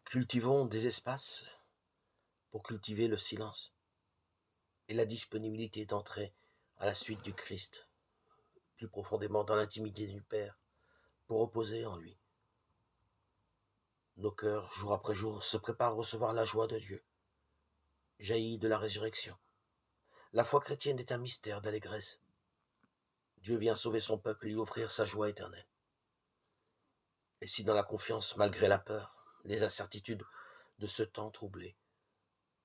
Cultivons des espaces pour cultiver le silence et la disponibilité d'entrer à la suite du Christ, plus profondément dans l'intimité du Père, pour reposer en lui. Nos cœurs, jour après jour, se préparent à recevoir la joie de Dieu, jaillie de la résurrection. La foi chrétienne est un mystère d'allégresse. Dieu vient sauver son peuple et lui offrir sa joie éternelle. Et si dans la confiance, malgré la peur, les incertitudes de ce temps troublé,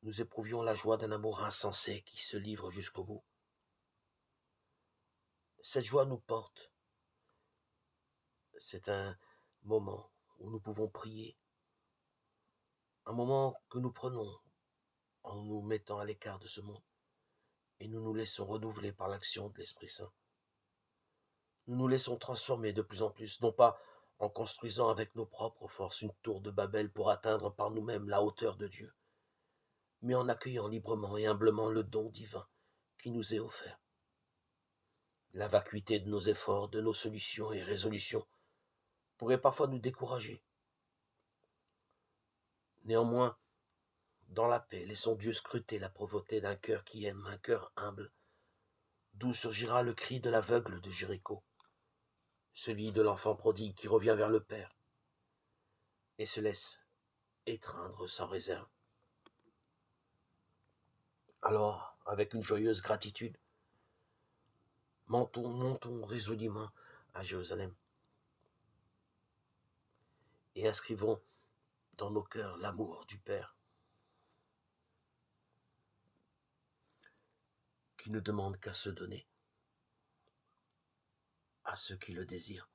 nous éprouvions la joie d'un amour insensé qui se livre jusqu'au bout, cette joie nous porte. C'est un moment où nous pouvons prier, un moment que nous prenons en nous mettant à l'écart de ce monde, et nous nous laissons renouveler par l'action de l'Esprit Saint. Nous nous laissons transformer de plus en plus, non pas en construisant avec nos propres forces une tour de Babel pour atteindre par nous-mêmes la hauteur de Dieu, mais en accueillant librement et humblement le don divin qui nous est offert. La vacuité de nos efforts, de nos solutions et résolutions pourrait parfois nous décourager. Néanmoins, dans la paix, laissons Dieu scruter la pauvreté d'un cœur qui aime, un cœur humble, d'où surgira le cri de l'aveugle de Jéricho, celui de l'enfant prodigue qui revient vers le Père et se laisse étreindre sans réserve. Alors, avec une joyeuse gratitude, montons résolument à Jérusalem et inscrivons dans nos cœurs l'amour du Père qui ne demande qu'à se donner à ceux qui le désirent.